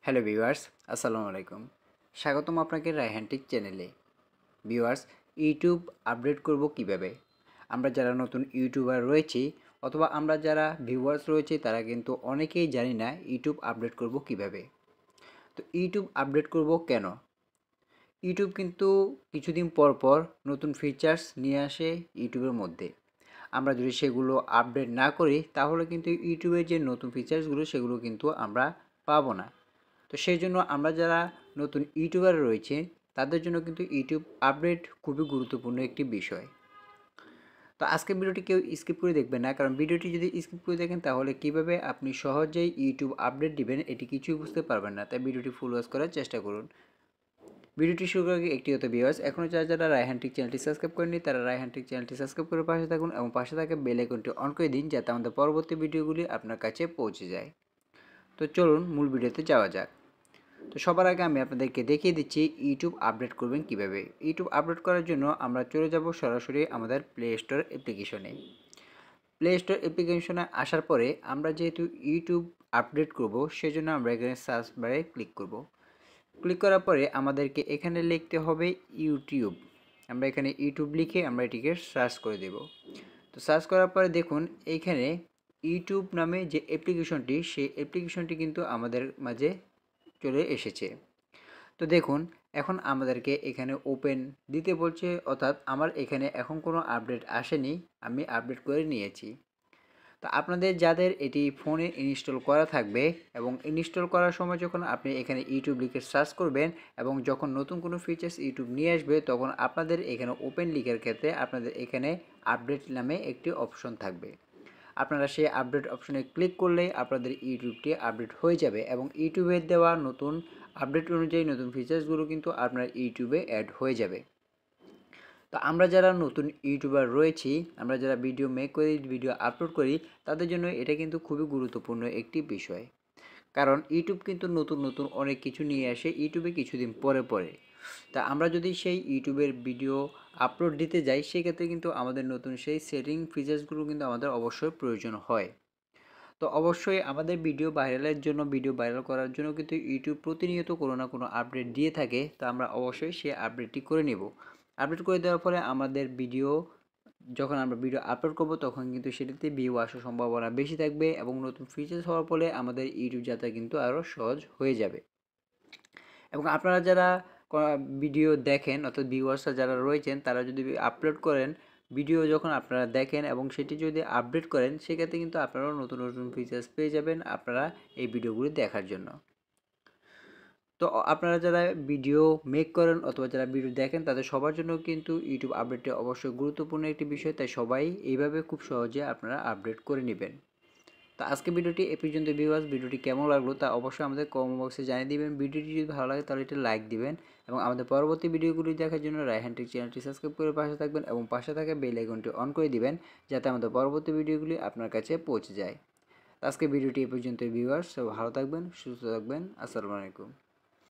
Hello viewers, আসসালামু আলাইকুম। স্বাগতম আপনাকে রায়হান টেক চ্যানেলে। ভিউয়ার্স, ইউটিউব আপডেট করব কিভাবে? আমরা যারা নতুন ইউটিউবার রয়েছি অথবা আমরা যারা ভিউয়ার্স রয়েছে তারা কিন্তু অনেকেই জানি না ইউটিউব আপডেট করব কিভাবে। তো ইউটিউব আপডেট করব কেন? ইউটিউব কিন্তু কিছুদিন পর পর নতুন ফিচার্স নিয়ে আসে ইউটিউবের মধ্যে। আমরা যদি সেগুলো আপডেট না করি তাহলে কিন্তু ইউটিউবের যে নতুন ফিচার্সগুলো সেগুলো কিন্তু আমরা পাবো না। তো সেই জন্য আমরা যারা নতুন ইউটিউবার রয়েছে তাদের জন্য কিন্তু ইউটিউব আপডেট খুবই গুরুত্বপূর্ণ একটি বিষয়। তো আজকের ভিডিওটি কেউ স্কিপ করে দেখবেন না, কারণ ভিডিওটি যদি স্কিপ করে দেখেন তাহলে কিভাবে আপনি সহজেই ইউটিউব আপডেট দিবেন এটি কিছুই বুঝতে পারবেন না। তাই ভিডিওটি ফুল ওয়াচ করার চেষ্টা করুন। ভিডিওটি শুরু করার আগে একটি হতে ভিউয়ার্স, এখনও যারা রায়হান টেক চ্যানেলটি সাবস্ক্রাইব করেনি তারা রায়হান টেক চ্যানেলটি সাবস্ক্রাইব করে পাশে থাকুন এবং পাশে থাকা বেল আইকনটি অন করে দিন যাতে আমাদের পরবর্তী ভিডিওগুলি আপনার কাছে পৌঁছে যায়। তো চলুন মূল ভিডিওতে যাওয়া যাক। তো সবার আগে আমি আপনাদেরকে দেখিয়ে দিচ্ছি ইউটিউব আপডেট করবেন কিভাবে। ইউটিউব আপডেট করার জন্য আমরা চলে যাব সরাসরি আমাদের প্লে স্টোর অ্যাপ্লিকেশনে। প্লে স্টোর অ্যাপ্লিকেশনে আসার পরে আমরা যেহেতু ইউটিউব আপডেট করব সেজন্য আমরা এখানে সার্চ বারে ক্লিক করব। ক্লিক করার পরে আমাদেরকে এখানে লিখতে হবে ইউটিউব। আমরা এখানে ইউটিউব লিখে আমরা এটিকে সার্চ করে দেব। তো সার্চ করার পরে দেখুন এইখানে ইউটিউব নামে যে অ্যাপ্লিকেশনটি সেই অ্যাপ্লিকেশনটি কিন্তু আমাদের মাঝে চলে এসেছে। তো দেখুন এখন আমাদেরকে এখানে ওপেন দিতে বলছে, অর্থাৎ আমার এখানে এখন কোনো আপডেট আসেনি, আমি আপডেট করে নিয়েছি। তো আপনাদের যাদের এটি ফোনে ইনস্টল করা থাকবে এবং ইনস্টল করার সময় যখন আপনি এখানে ইউটিউব লিখে সার্চ করবেন এবং যখন নতুন কোনো ফিচার্স ইউটিউব নিয়ে আসবে তখন আপনাদের এখানে ওপেন লিখার ক্ষেত্রে আপনাদের এখানে আপডেট নামে একটি অপশন থাকবে। আপনারা সেই আপডেট অপশনে ক্লিক করলেই আপনাদের ইউটিউবটি আপডেট হয়ে যাবে এবং ইউটিউবের দেওয়া নতুন আপডেট অনুযায়ী নতুন ফিচার্সগুলো কিন্তু আপনার ইউটিউবে অ্যাড হয়ে যাবে। তো আমরা যারা নতুন ইউটিউবার রয়েছি, আমরা যারা ভিডিও মেক করি, ভিডিও আপলোড করি, তাদের জন্য এটা কিন্তু খুবই গুরুত্বপূর্ণ একটি বিষয়। কারণ ইউটিউব কিন্তু নতুন নতুন অনেক কিছু নিয়ে আসে ইউটিউবে কিছুদিন পরে পরে। তা আমরা যদি সেই ইউটিউবের ভিডিও আপলোড দিতে যাই সেক্ষেত্রে কিন্তু আমাদের নতুন সেই সেটিং ফিচার্সগুলো কিন্তু আমাদের অবশ্যই প্রয়োজন হয়। তো অবশ্যই আমাদের ভিডিও ভাইরালের জন্য, ভিডিও ভাইরাল করার জন্য কিন্তু ইউটিউব প্রতিনিয়ত কোনো না কোনো আপডেট দিয়ে থাকে। তো আমরা অবশ্যই সেই আপডেটটি করে নেব। আপডেট করে দেওয়ার পরে আমাদের ভিডিও যখন আমরা ভিডিও আপলোড করব তখন কিন্তু সেটাতে ভিউ আসার সম্ভাবনা বেশি থাকবে এবং নতুন ফিচার্স হওয়ার ফলে আমাদের ইউটিউব যাত্রা কিন্তু আরও সহজ হয়ে যাবে। এবং আপনারা যারা ভিডিও দেখেন অর্থাৎ ভিউয়ার্সরা যারা রয়েছেন তারা যদি আপলোড করেন ভিডিও, যখন আপনারা দেখেন এবং সেটি যদি আপডেট করেন সেক্ষেত্রে কিন্তু আপনারাও নতুন নতুন ফিচার্স পেয়ে যাবেন আপনারা এই ভিডিওগুলি দেখার জন্য। তো আপনারা যারা ভিডিও মেক করেন অথবা যারা ভিডিও দেখেন তাদের সবার জন্য কিন্তু ইউটিউব আপডেটটি অবশ্যই গুরুত্বপূর্ণ একটি বিষয়, তাই সবাই এইভাবে খুব সহজে আপনারা আপডেট করে নেবেন। তো আজকে ভিডিওটি এ পর্যন্ত ভিউয়ার্স, ভিডিওটি কেমন লাগলো তা অবশ্যই আমাদের কমেন্ট বক্সে জানিয়ে দিবেন। ভিডিওটি যদি ভালো লাগে তাহলে একটি লাইক দিবেন এবং আমাদের পরবর্তী ভিডিওগুলি দেখার জন্য রায়হান টেক চ্যানেলটি সাবস্ক্রাইব করে পাশে থাকবেন এবং পাশে থাকা বেল আইকনটি অন করে দিবেন যাতে আমাদের পরবর্তী ভিডিওগুলি আপনার কাছে পৌঁছে যায়। তো আজকে ভিডিওটি এ পর্যন্ত ভিউয়ার্স, সব ভালো থাকবেন, সুস্থ থাকবেন। আসসালামু আলাইকুম।